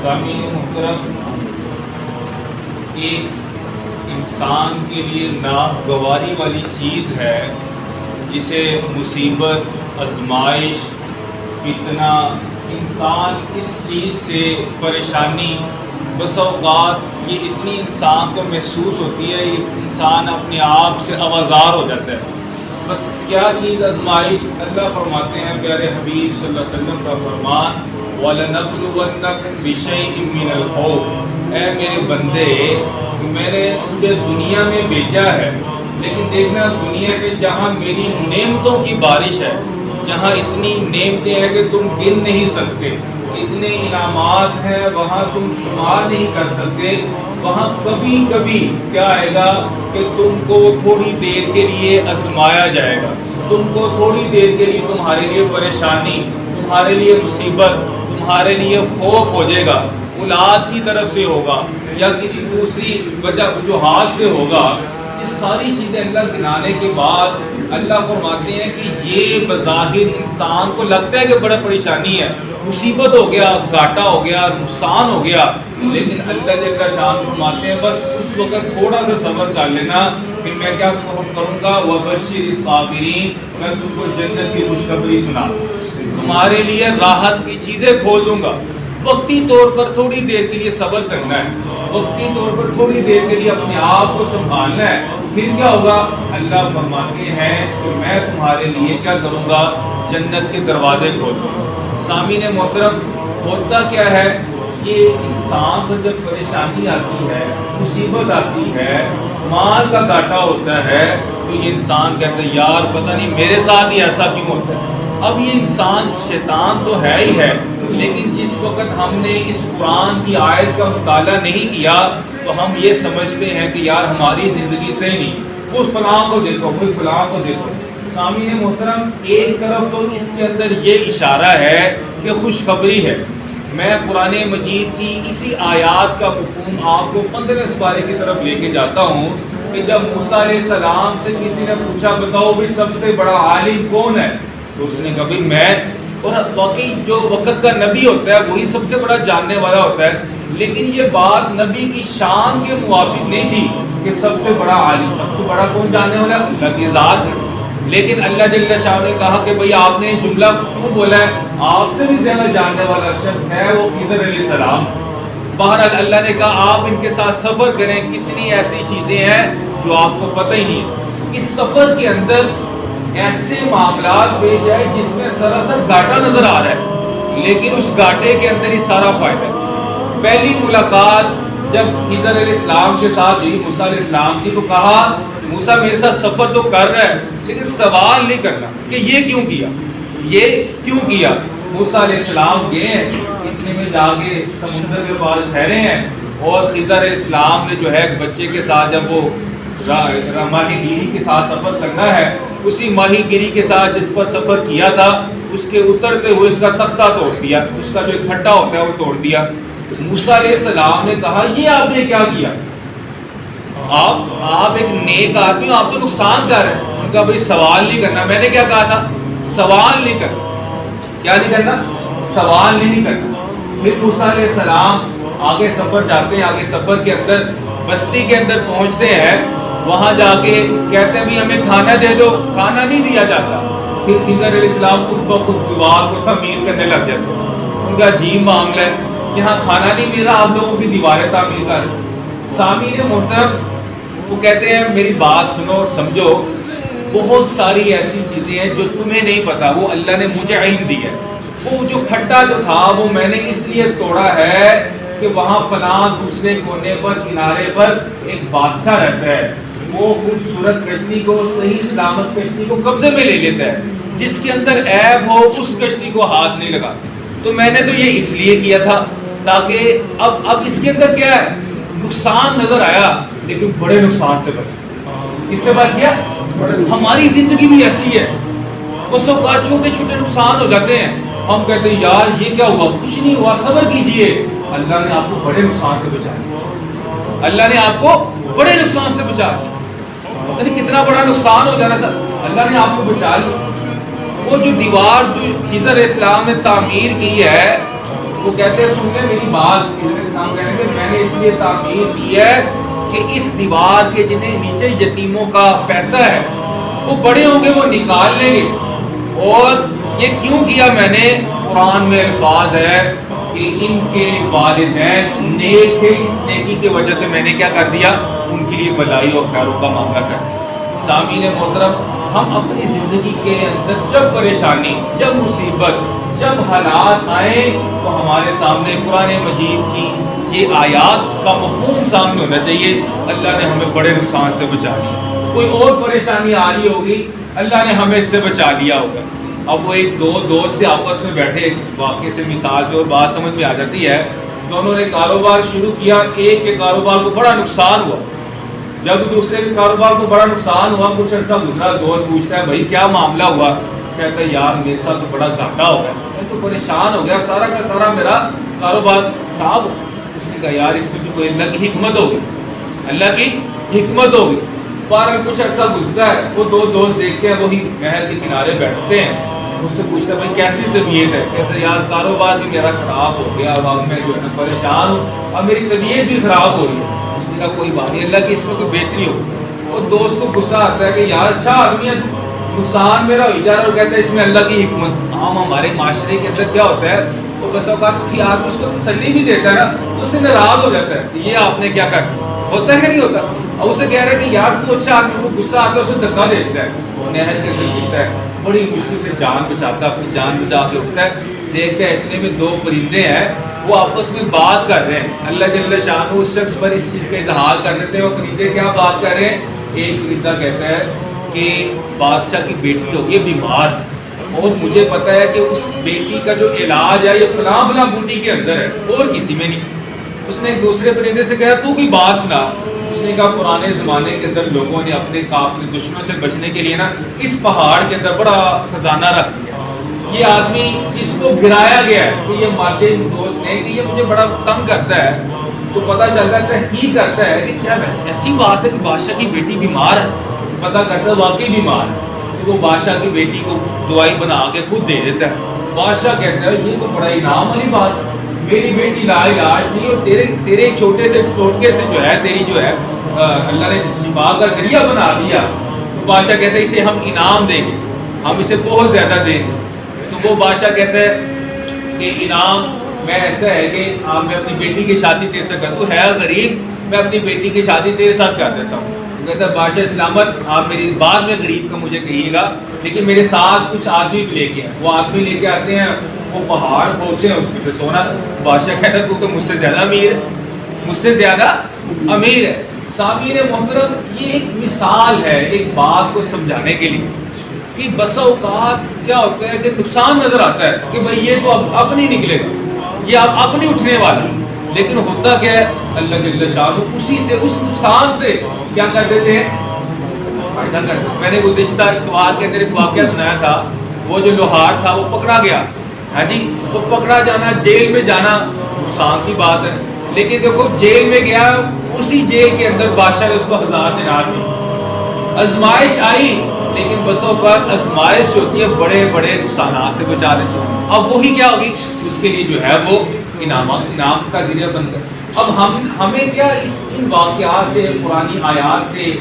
سامعین محترم، ایک انسان کے لیے ناگواری والی چیز ہے جسے مصیبت، آزمائش، فتنہ، انسان اس چیز سے پریشانی بس اوقات یہ اتنی انسان کو محسوس ہوتی ہے، یہ انسان اپنے آپ سے آوازار ہو جاتا ہے۔ بس کیا چیز آزمائش؟ اللہ فرماتے ہیں پیارے حبیب صلی اللہ علیہ وسلم کا فرمان، وَلَنَبْلُوَنَّكُمْ بِشَيْءٍ مِّنَ الْخَوْفِ، اے میرے بندے میں نے تجھے دنیا میں بھیجا ہے، لیکن دیکھنا دنیا میں جہاں میری نعمتوں کی بارش ہے، جہاں اتنی نعمتیں ہیں کہ تم گن نہیں سکتے، اتنے انعامات ہیں وہاں تم شمار نہیں کر سکتے، وہاں کبھی کبھی کیا آئے گا کہ تم کو تھوڑی دیر کے لیے آزمایا جائے گا، تم کو تھوڑی دیر کے لیے تمہارے لیے پریشانی، تمہارے لیے مصیبت، تمہارے لیے خوف ہو جائے گا، اولاد کی طرف سے ہوگا یا کسی دوسری وجہ وجوہات سے ہوگا۔ یہ ساری چیزیں اللہ گنانے کے بعد اللہ فرماتے ہیں کہ یہ بظاہر انسان کو لگتا ہے کہ بڑا پریشانی ہے، مصیبت ہو گیا، گھاٹا ہو گیا، نقصان ہو گیا، لیکن اللہ جل شان فرماتے ہیں بس اس وقت تھوڑا سا صبر کر لینا کہ میں کیا کروں گا، وَبَشِّرِ الصَّابِرِينَ، میں تم کو جنت کی خوشخبری سنا، تمہارے لیے راحت کی چیزیں کھول دوں گا۔ وقتی طور پر تھوڑی دیر کے لیے صبر کرنا ہے، وقتی طور پر تھوڑی دیر کے لیے اپنے آپ کو سنبھالنا ہے، پھر کیا ہوگا؟ اللہ فرماتے ہیں کہ میں تمہارے لیے کیا کروں گا، جنت کے دروازے کھول دوں گا۔ سامعین محترم، ہوتا کیا ہے کہ انسان کو جب پریشانی آتی ہے، مصیبت آتی ہے، مال کا گھاٹا ہوتا ہے، تو یہ انسان کہتا ہے یار پتہ نہیں میرے ساتھ ہی ایسا کیوں ہوتا ہے۔ اب یہ انسان شیطان تو ہے ہی ہے، لیکن جس وقت ہم نے اس قرآن کی آیت کا مطالعہ نہیں کیا تو ہم یہ سمجھتے ہیں کہ یار ہماری زندگی صحیح نہیں، اس فلاں کو دیکھو، کوئی فلاں کو دیکھو۔ سامعین محترم، ایک طرف تو اس کے اندر یہ اشارہ ہے کہ خوشخبری ہے۔ میں قرآن مجید کی اسی آیات کا مفہوم آپ کو 15 سپارے کی طرف لے کے جاتا ہوں کہ جب موسیٰ علیہ السلام سے کسی نے پوچھا بتاؤ بھی سب سے بڑا عالم کون ہے، تو اس نے کہا بھی میں، اور واقعی جو وقت کا نبی ہوتا ہے وہی سب سے بڑا جاننے والا ہوتا ہے، لیکن یہ بات نبی کی شان کے موافق نہیں تھی کہ سب سے بڑا عالم، سب سے بڑا کون جاننے والا؟ اللہ کی ذات ہے۔ لیکن اللہ جل شاہ نے کہا کہ بھئی آپ نے جملہ کیوں بولا ہے؟ آپ سے بھی زیادہ جاننے والا شخص ہے وہ خضر علیہ السلام۔ بہرحال اللہ نے کہا آپ ان کے ساتھ سفر کریں، کتنی ایسی چیزیں ہیں جو آپ کو پتہ ہی نہیں ہے۔ اس سفر کے اندر ایسے معاملات پیش آئے جس میں سراسر گھاٹا نظر آ رہا ہے، لیکن اس گھاٹے کے اندر ہی سارا فائدہ ہے۔ پہلی ملاقات جب خضر علیہ السلام کے ساتھ ہوئی، موسیٰ علیہ السلام کی، تو کہا موسیٰ میرے ساتھ سفر تو کر رہا ہے لیکن سوال نہیں کرنا کہ یہ کیوں کیا، یہ کیوں کیا۔ موسیٰ علیہ السلام گئے ہیں، اتنے میں جا کے سمندر کے پاس ٹھہرے ہیں، اور خضر علیہ السلام نے جو ہے ایک بچے کے ساتھ جب وہ ماہی گیری کے ساتھ سفر کرنا ہے، اسی ماہی گیری کے ساتھ جس پر سفر کیا تھا اس کے اترتے ہوئے اس کا تختہ توڑ دیا، اس کا جو پھٹا ہوتا ہے وہ توڑ دیا۔ موسیٰ علیہ السلام نے کہا یہ آپ نے کیا کیا؟ آپ ایک نیک آدمی ہو، آپ تو نقصان کر رہے ہیں۔ انہوں نے کہا بھئی سوال نہیں کرنا۔ میں نے کیا کہا تھا؟ سوال نہیں کرنا۔ کیا نہیں کرنا؟ سوال نہیں کرنا۔ پھر موسیٰ علیہ السلام آگے سفر جاتے ہیں، آگے سفر کے اندر بستی کے اندر پہنچتے ہیں، وہاں جا کے کہتے ہیں بھی ہمیں کھانا دے دو، کھانا نہیں دیا جاتا۔ پھر خضر علیہ السلام خود بخود دیوار کو تعمیر کرنے لگ جاتے ہیں۔ ان کا عجیب معاملہ ہے، یہاں کھانا نہیں مل رہا، آپ لوگوں کی دیواریں تعمیر کر رہے ہیں۔ سامعین محترم، وہ کہتے ہیں میری بات سنو اور سمجھو، بہت ساری ایسی چیزیں ہیں جو تمہیں نہیں پتا، وہ اللہ نے مجھے علم دی ہے۔ وہ جو پھٹا جو تھا وہ میں نے اس لیے توڑا ہے کہ وہاں فلاں دوسرے کونے پر کنارے پر ایک بادشاہ رہتا ہے، وہ خوبصورت کشتی کو، صحیح سلامت کشتی کو قبضے میں لے لیتا ہے، جس کے اندر عیب ہو اس کشتی کو ہاتھ نہیں لگاتا۔ تو میں نے تو یہ اس لیے کیا تھا تاکہ اب اس کے اندر کیا ہے، نقصان نظر آیا لیکن بڑے نقصان سے بچ۔ اس سے بچ گیا۔ ہماری زندگی بھی ایسی ہے، بس اوقات چھوٹے چھوٹے نقصان ہو جاتے ہیں، ہم کہتے ہیں یار یہ کیا ہوا، کچھ نہیں ہوا، صبر کیجئے، اللہ نے آپ کو بڑے نقصان سے بچا دیا، اللہ نے آپ کو بڑے نقصان سے بچا دیا۔ پتہ نہیں کتنا بڑا نقصان ہو جانا تھا، اللہ نے آپ کو بچا لیا۔ وہ جو دیوار جو خضر علیہ السلام نے تعمیر کی ہے، وہ کہتے ہیں تم نے میری بات میں نے اس لیے تعمیر کی ہے کہ اس دیوار کے جنہیں نیچے یتیموں کا پیسہ ہے وہ بڑے ہوں گے وہ نکال لیں گے. اور یہ کیوں کیا میں نے؟ قرآن میں الفاظ ہے کہ ان کے والدین نیک تھے, اس نیکی کی وجہ سے میں نے کیا کر دیا, ان کے لیے بھلائی اور خیروں کا معاملہ کر دیا. سامعین محترم, ہم اپنی زندگی کے اندر جب پریشانی, جب مصیبت, جب حالات آئیں تو ہمارے سامنے قرآن مجید کی یہ آیات کا مفہوم سامنے ہونا چاہیے. اللہ نے ہمیں بڑے نقصان سے بچا لیا. کوئی اور پریشانی آ رہی ہوگی, اللہ نے ہمیں اس سے بچا لیا ہوگا. اب وہ ایک دو دوست آپس میں بیٹھے, ایک واقعے سے مثال سے اور بات سمجھ میں آ جاتی ہے. دونوں نے کاروبار شروع کیا, ایک کے کاروبار کو بڑا نقصان ہوا. جب دوسرے کے کاروبار کو بڑا نقصان ہوا, کچھ عرصہ گزرا, دوست پوچھتا ہے بھائی کیا معاملہ ہوا؟ کہتا ہے یار میرے ساتھ تو بڑا گھاٹا ہو گیا, میں تو پریشان ہو گیا, سارا کا سارا میرا کاروبار خراب ہو. اس نے کہا یار اس میں بھی کوئی اللہ کی حکمت ہوگی, اللہ کی حکمت ہوگی. بہرحال کچھ عرصہ گزرتا ہے, وہ دو دوست دیکھتے ہیں, وہی نہر کے کنارے بیٹھتے ہیں. اس سے پوچھتا ہے بھائی کیسی طبیعت ہے؟ کہتا ہے یار کاروبار بھی میرا خراب ہو گیا, اب میں جو ہے نا پریشان ہوں, اب میری طبیعت بھی خراب ہو رہی ہے. اس نے کہا کوئی بات نہیں, اللہ کی اس میں کوئی بہتری ہو. وہ دوست کو غصہ آتا ہے کہ یار اچھا آدمی ہے, نقصان میرا ہو جا رہا ہے, اور کہتا ہے اس میں اللہ کی حکمت. عام ہمارے معاشرے کے اندر کیا ہوتا ہے, وہ بس اوقات کی آدمی اس کو تسلی بھی دیتا ہے نا تو اس سے ناراض ہو جاتا ہے کہ یہ آپ نے کیا کر, ہوتا ہے کہ نہیں ہوتا. اور اسے کہہ رہا ہے کہ یار تو اچھا آدمی, کو غصہ آتا ہے, اسے دھکا دیتا ہے, وہ نہر کے اندر گرتا ہے, بڑی مشکل سے جان بچاتا ہے, اپنی جان بچا کے اٹھتا ہے. دیکھتا ہے اتنے میں دو پرندے ہیں, وہ آپس میں بات کر رہے ہیں. اللہ جل شانہ اس شخص پر اس چیز کا اظہار کر دیتے ہیں. وہ پرندے کیا بات کر رہے ہیں؟ ایک پرندہ کہتا ہے کہ بادشاہ کی بیٹی ہوگی ہے بیمار, اور مجھے پتا ہے کہ اس بیٹی کا جو علاج ہے یہ فلاں فلاں بوٹی کے اندر ہے اور کسی میں نہیں. اس نے ایک دوسرے پرندے سے کہا تو کوئی بات سنا. اس نے کہا پرانے زمانے کے اندر لوگوں نے اپنے قافلے دشمنوں سے بچنے کے لیے نا اس پہاڑ کے اندر بڑا خزانہ رکھ دیا. یہ آدمی جس کو گرایا گیا ہے کہ یہ مارتے دوست نے کہ یہ مجھے بڑا تنگ کرتا ہے, تو پتہ چلتا ہے, تحقیق کرتا ہے کہ کیا ایسی بات ہے کہ بادشاہ کی بیٹی بیمار ہے. پتہ کرتا ہے واقعی بیمار ہے, تو وہ بادشاہ کی بیٹی کو دوائی بنا کے خود دے دیتا ہے. بادشاہ کہتا ہے یہ تو بڑا انعام والی بات ہے, میری بیٹی لا علاج تھی اور تیرے چھوٹے سے ٹوٹکے سے جو ہے تیری جو ہے اللہ نے شفا کا ذریعہ بنا دیا. تو بادشاہ کہتا ہے اسے ہم انعام دیں گے, ہم اسے بہت زیادہ دیں گے. تو وہ بادشاہ کہتا ہے کہ انعام میں ایسا ہے کہ میں اپنی بیٹی کی شادی تیرے سے کر دوں, ہے غریب, میں اپنی بیٹی کی شادی تیرے ساتھ کر دیتا ہوں. کہتا ہے بادشاہ اسلامت آپ میری بعد میں غریب کا مجھے کہیے گا, لیکن میرے ساتھ کچھ آدمی لے کے آئے. وہ آدمی لے کے آتے ہیں, وہ پہاڑ کھودتے ہیں, اس پہ سونا. بادشاہ کہتا ہے تو مجھ سے زیادہ امیر ہے, مجھ سے زیادہ امیر ہے. سامعین محترم, یہ ایک مثال ہے ایک بات کو سمجھانے کے لیے کہ بسا اوقات کیا ہوتا ہے کہ نقصان نظر آتا ہے کہ بھئی یہ تو اب نہیں نکلے گا, یہ اب نہیں اٹھنے والا, لیکن ہوتا کیا ہے اللہ جل شانہ اسی سے, اس نقصان سے کیا کر دیتے ہیں, فائدہ کر دیتے ہیں. میں نے گزشتہ اتوار کے اندر ایک واقعہ سنایا تھا, وہ جو لوہار تھا وہ پکڑا گیا. ہاں جی, وہ پکڑا جانا, جیل میں جانا نقصان کی بات ہے, لیکن دیکھو جیل میں گیا, اسی جیل کے اندر بادشاہ نے اس کو 1000 دینار دی. آزمائش آئی, لیکن بسوں پر آزمائش ہوتی ہے بڑے بڑے نقصانات سے بچا دیتی ہے. اب وہی کیا ہوگی, اس کے لیے جو ہے وہ انعام کا ذریعہ بن کر. اب ہمیں کیا ان واقعات سے, پرانی آیات سے,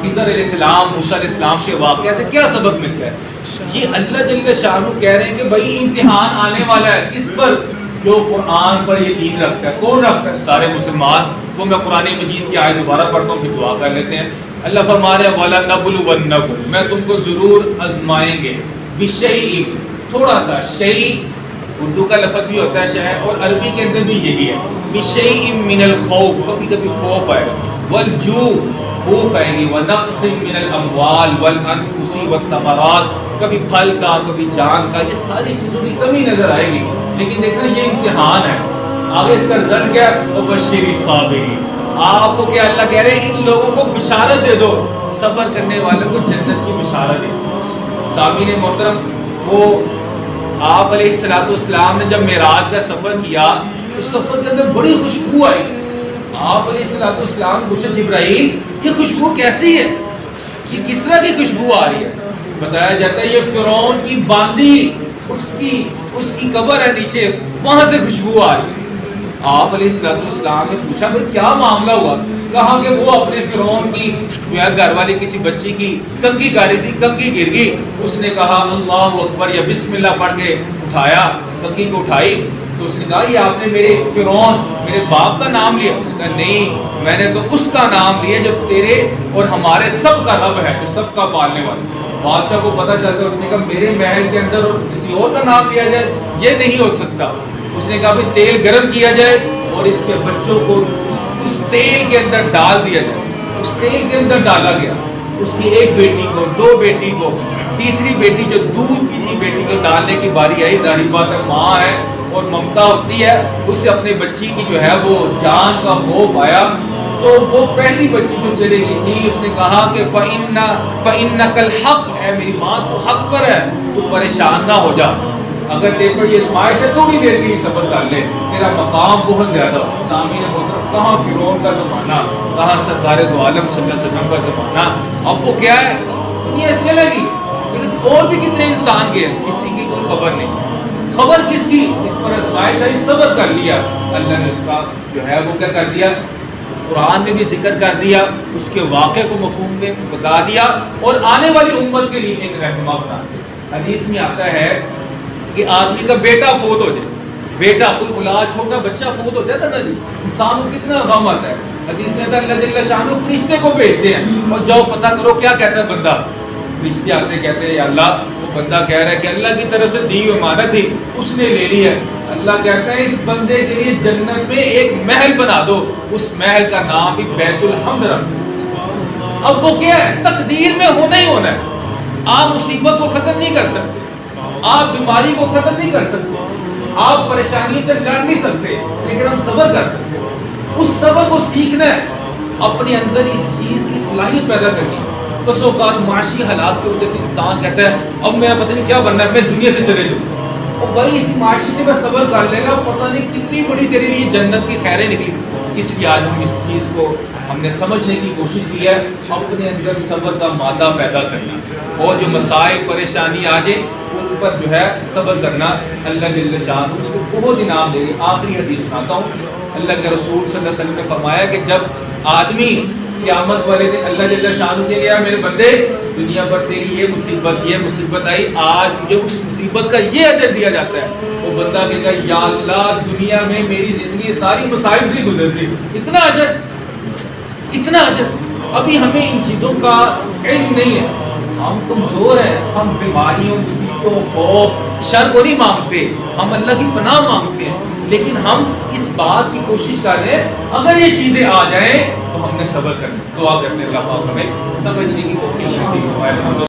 خضر علیہ السلام, موسیٰ علیہ السلام کے واقعہ سے کیا سبق ملتا ہے؟ یہ اللہ جل شانہ کہہ رہے ہیں کہ بھائی امتحان آنے والا ہے اس پر جو قرآن پر یقین رکھتا ہے. کون رکھتا ہے؟ سارے مسلمان. وہ میں قرآن مجید کی آیت دوبارہ پڑھتا ہوں, پھر دعا کر لیتے ہیں. اللہ فرما رہے ہیں وَلَنَبْلُوَنَّكُمْ, میں تم کو ضرور آزمائیں گے, بِشَيْءٍ, تھوڑا سا. شیء اردو کا لفظ بھی ہوتا ہے شے, اور عربی کے اندر بھی یہی ہے. بِشَيْءٍ مِّنَ الْخَوْفِ, کبھی کبھی خوف آئے, وَالْجُوعِ, بھوک آئے گی, وَنَقْصٍ مِّنَ الْأَمْوَالِ وَالْأَنفُسِ وَالثَّمَرَاتِ, کبھی پھل کا, کبھی جان کا, یہ ساری چیزوں کی کمی نظر آئے گی. لیکن دیکھنا یہ امتحان ہے. آگے اس کا رزلٹ کیا ہے, وَبَشِّرِ الصَّابِرِينَ, آپ کو کیا اللہ کہہ رہے ہیں ان لوگوں کو بشارت دے دو, صبر کرنے والوں کو جنت کی بشارت دے دو. سامعین محترم, وہ آپ علیہ الصلوۃ والسلام نے جب معراج کا سفر کیا, اس سفر کے اندر بڑی خوشبو آئی. آپ علیہ الصلوۃ والسلام پوچھے جبرائیل یہ خوشبو کیسی ہے, یہ کس طرح کی خوشبو آ رہی ہے؟ بتایا جاتا ہے یہ فرعون کی باندی, اس کی اس کی قبر ہے نیچے، وہاں سے خوشبو آ رہی ہے۔ آپ علیہ السلام نے پوچھا پھر کیا معاملہ ہوا؟ کہا کہ وہ اپنے فرعون کی جو ہے گھر والی کسی بچی کی کنگھی کر رہی تھی، کنگھی گر گئی، اس نے کہا اللہ اکبر یا بسم اللہ پڑھ کے اٹھایا، کنگھی کو اٹھائی تو اس نے کہا یہ آپ نے میرے فرعون میرے باپ کا نام لیا؟ کہا نہیں، میں نے تو اس کا نام لیا جو تیرے اور ہمارے سب کا رب ہے، جو سب کا پالنے والا۔ بادشاہ کو پتہ چلتا، اس نے کہا میرے محل کے اندر اور کسی اور کا نام لیا جائے، یہ نہیں ہو سکتا۔ اس نے کہا بھی تیل گرم کیا جائے اور اس کے بچوں کو اس تیل کے اندر ڈال دیا جائے۔ اس تیل کے اندر ڈالا گیا، اس کی ایک بیٹی کو، دو بیٹی کو، تیسری بیٹی جو دودھ پیتی بیٹی کو ڈالنے کی باری آئی۔ ظاہر بات ہے ماں ہے اور ممتا ہوتی ہے، اسے اپنے بچی کی جو ہے وہ جان کا خوف آیا، تو وہ پہلی بچی جو چلے گئی تھی، اس نے کہا کہ فَإِنَّكَ الْحَقُّ، اے میری ماں تو حق پر ہے، تو پریشان نہ ہو جا، اگر دیکھ پر یہ ازمائش ہے تھوڑی دیر کی صبر کر لے، تیرا مقام بہت زیادہ ہو۔ سامعین محترم، کہاں فرعون کا زمانہ، کہاں سرکار دو عالم صلی اللہ علیہ وسلم کا زمانہ، اب وہ کیا ہے، دنیا چلے گی، لیکن اور بھی کتنے انسان گئے، کسی کی کوئی خبر نہیں۔ خبر کس کی؟ اس پر ازمائش آئی، صبر کر لیا، اللہ نے اس کا جو ہے وہ کیا کر دیا، قرآن میں بھی ذکر کر دیا، اس کے واقعے کو مفہوم میں بتا دیا اور آنے والی امت کے لیے ایک رہنما بنا دیا۔ حدیث میں آتا ہے کہ آدمی کا بیٹا فوت ہو جائے، بیٹا کوئی اولاد چھوٹا بچہ فوت ہو جاتا نا جی، انسان کو کتنا غم آتا ہے۔ حدیث میں آتا ہے اللہ جل شانہ فرشتے کو بھیجتے ہیں اور جاؤ پتہ کرو کیا کہتا ہے بندہ۔ فرشتے آتے کہتے ہیں یا اللہ وہ بندہ کہہ رہا ہے کہ اللہ کی طرف سے دی ہوئی امانت تھی اس نے لے لی ہے۔ اللہ کہتا ہے اس بندے کے لیے جنت میں ایک محل بنا دو، اس محل کا نام بھی بیت الحمد رکھ دو۔ اب وہ کیا ہے، تقدیر میں ہونا ہی ہونا ہے۔ آپ مصیبت کو ختم نہیں کر سکتے، آپ بیماری کو ختم نہیں کر سکتے، آپ پریشانی سے لڑ نہیں سکتے، لیکن ہم صبر کر سکتے ہیں۔ اس صبر کو سیکھنا ہے، اپنے اندر اس چیز کی صلاحیت پیدا کرنی ہے۔ بس اوقات معاشی حالات کی وجہ سے انسان کہتا ہے اب میرا پتہ نہیں کیا بننا ہے، میں دنیا سے چلے جاؤں، اور بھائی اسی معاشی سے میں صبر کر لے گا، پتہ نہیں کتنی بڑی تیرے لیے جنت کی خیریں نکلی۔ اس لیے آج ہم اس چیز کو ہم نے سمجھنے کی کوشش کی ہے، اپنے اندر صبر کا مادہ پیدا کرنا، اور جو مسائل پریشانی آ جائے ان پر جو ہے صبر کرنا، اللہ جل شانہ اس کو بہت انعام دے گی۔ آخری حدیث سناتا ہوں، اللہ کے رسول صلی اللہ علیہ وسلم نے فرمایا کہ جب آدمی قیامت والے دن اللہ جل شانہ کے گیا میرے بندے دنیا پر تیری یہ مصیبت آئی، آج مجھے اس مصیبت کا یہ اجر دیا جاتا ہے، وہ بندہ کہے گا یا اللہ دنیا میں میری زندگی ساری مصائب سے گزرتی، اتنا اجر، ابھی ہمیں ان چیزوں کا علم نہیں ہے، ہم کمزور ہیں، ہم بیماریوں، مصیبتوں، خوف، شر کو نہیں مانگتے، ہم اللہ کی پناہ مانگتے ہیں، لیکن ہم اس بات کی کوشش کر رہے ہیں اگر یہ چیزیں آ جائیں تو ہم نے صبر کرنا۔ دعا کرتے ہیں اللہ پاک ہمیں سمجھنے کی توفیق نصیب فرمائے۔